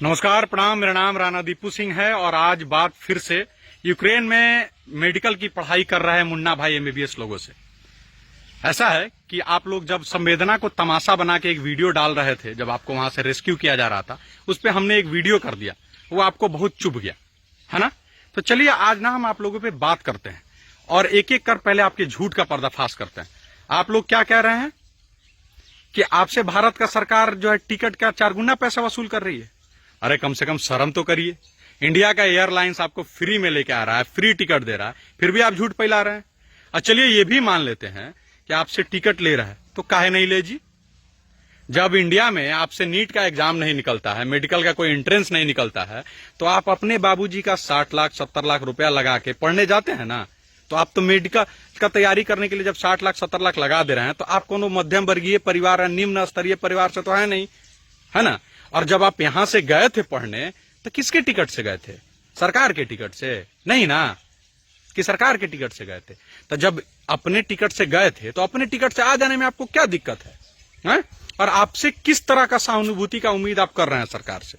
नमस्कार, प्रणाम। मेरा नाम राणा दीपू सिंह है और आज बात फिर से यूक्रेन में मेडिकल की पढ़ाई कर रहे हैं मुन्ना भाई एमबीबीएस लोगों से। ऐसा है कि आप लोग जब संवेदना को तमाशा बना के एक वीडियो डाल रहे थे, जब आपको वहां से रेस्क्यू किया जा रहा था, उस पर हमने एक वीडियो कर दिया, वो आपको बहुत चुभ गया है ना। तो चलिए आज ना हम आप लोगों पे बात करते हैं और एक एक कर पहले आपके झूठ का पर्दाफाश करते हैं। आप लोग क्या कह रहे हैं कि आपसे भारत का सरकार जो है टिकट का 4 गुना पैसा वसूल कर रही है। अरे कम से कम शर्म तो करिए। इंडिया का एयरलाइंस आपको फ्री में लेके आ रहा है, फ्री टिकट दे रहा है, फिर भी आप झूठ फैला रहे हैं। और चलिए ये भी मान लेते हैं कि आपसे टिकट ले रहा है, तो काहे नहीं ले जी। जब इंडिया में आपसे नीट का एग्जाम नहीं निकलता है, मेडिकल का कोई एंट्रेंस नहीं निकलता है, तो आप अपने बाबूजी का 60 लाख 70 लाख रुपया लगा के पढ़ने जाते हैं ना। तो आप तो मेडिकल का तैयारी करने के लिए जब 60 लाख 70 लाख लगा दे रहे हैं, तो आप कोनो मध्यम वर्गीय परिवार या निम्न स्तरीय परिवार से तो है नहीं, है ना। और जब आप यहां से गए थे पढ़ने, तो किसके टिकट से गए थे? सरकार के टिकट से नहीं ना, कि सरकार के टिकट से गए थे। तो जब अपने टिकट से गए थे, तो अपने टिकट से आ जाने में आपको क्या दिक्कत है? और आपसे किस तरह का सहानुभूति का उम्मीद आप कर रहे हैं सरकार से?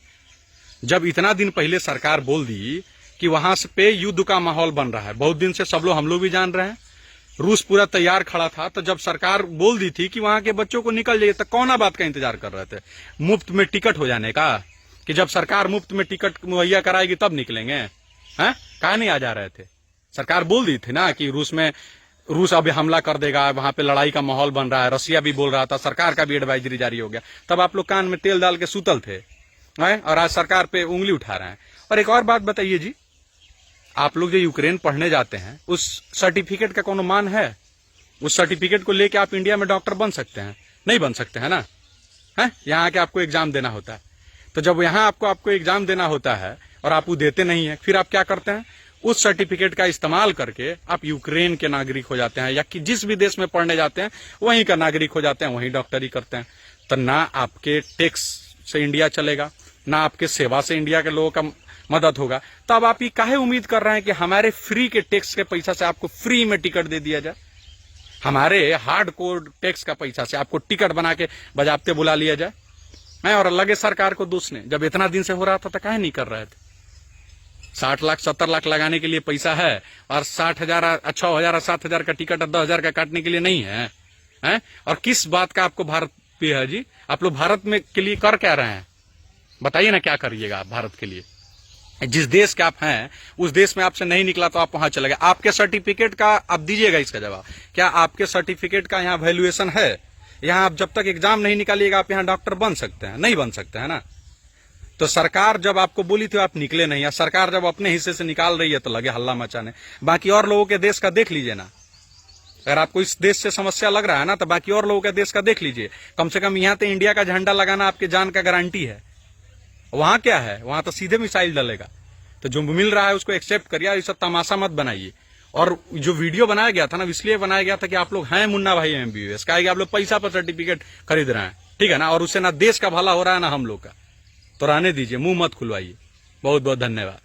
जब इतना दिन पहले सरकार बोल दी कि वहां से पे युद्ध का माहौल बन रहा है, बहुत दिन से सब लोग हम लोग भी जान रहे हैं, रूस पूरा तैयार खड़ा था। तो जब सरकार बोल दी थी कि वहां के बच्चों को निकल जाइए, तो कौन बात का इंतजार कर रहे थे? मुफ्त में टिकट हो जाने का, कि जब सरकार मुफ्त में टिकट मुहैया कराएगी तब निकलेंगे? हैं, काहे नहीं आ जा रहे थे? सरकार बोल दी थी ना कि रूस अभी हमला कर देगा, वहां पे लड़ाई का माहौल बन रहा है, रसिया भी बोल रहा था, सरकार का भी एडवाइजरी जारी हो गया। तब आप लोग कान में तेल डाल के सुतल थे, और आज सरकार पे उंगली उठा रहे हैं। और एक और बात बताइए जी, आप लोग जो यूक्रेन पढ़ने जाते हैं, उस सर्टिफिकेट का कोनो मान है? उस सर्टिफिकेट को लेके आप इंडिया में डॉक्टर बन सकते हैं? नहीं बन सकते हैं ना। है, यहाँ आके आपको एग्जाम देना होता है। तो जब यहाँ आपको एग्जाम देना होता है और आप वो देते नहीं है, फिर आप क्या करते हैं? उस सर्टिफिकेट का इस्तेमाल करके आप यूक्रेन के नागरिक हो जाते हैं, या कि जिस भी देश में पढ़ने जाते हैं वहीं का नागरिक हो जाते हैं, वहीं डॉक्टरी करते हैं। तो ना आपके टैक्स से इंडिया चलेगा, ना आपके सेवा से इंडिया के लोगों का मदद होगा। तो अब आप ये काहे उम्मीद कर रहे हैं कि हमारे फ्री के टैक्स के पैसा से आपको फ्री में टिकट दे दिया जाए? हमारे हार्ड कोड टैक्स का पैसा से आपको टिकट बना के बजाबते बुला लिया जाए? और लगे सरकार को दोषने, जब इतना दिन से हो रहा था तो काहे नहीं कर रहे थे? 60 लाख 70 लाख लगाने के लिए पैसा है, और 60,000 6,000 7,000 का टिकट 10,000 का काटने के लिए नहीं है, है? और किस बात का आपको भारत पे है जी? आप लोग भारत में के लिए कर क्या रहे हैं? बताइए ना, क्या करिएगा आप भारत के लिए? जिस देश के आप हैं उस देश में आपसे नहीं निकला तो आप वहां चले गए। आपके सर्टिफिकेट का आप दीजिएगा इसका जवाब। क्या आपके सर्टिफिकेट का यहाँ वैल्यूएशन है? यहाँ आप जब तक एग्जाम नहीं निकालिएगा आप यहाँ डॉक्टर बन सकते हैं? नहीं बन सकते हैं ना। तो सरकार जब आपको बोली थी आप निकले नहीं, या सरकार जब अपने हिस्से से निकाल रही है तो लगे हल्ला मचाने। बाकी और लोगों के देश का देख लीजिए ना। अगर आपको इस देश से समस्या लग रहा है ना, तो बाकी और लोगों के देश का देख लीजिए। कम से कम यहाँ तो इंडिया का झंडा लगाना आपके जान का गारंटी है। वहां क्या है? वहां तो सीधे मिसाइल डलेगा। तो जो मिल रहा है उसको एक्सेप्ट करिए, इसे तमाशा मत बनाइए। और जो वीडियो बनाया गया था ना, इसलिए बनाया गया था कि आप लोग हैं मुन्ना भाई एमबीबीएस, कहा कि आप लोग पैसा पर सर्टिफिकेट खरीद रहे हैं, ठीक है ना, और उससे ना देश का भला हो रहा है ना हम लोग का। तो रहने दीजिए, मुंह मत खुलवाइए। बहुत बहुत धन्यवाद।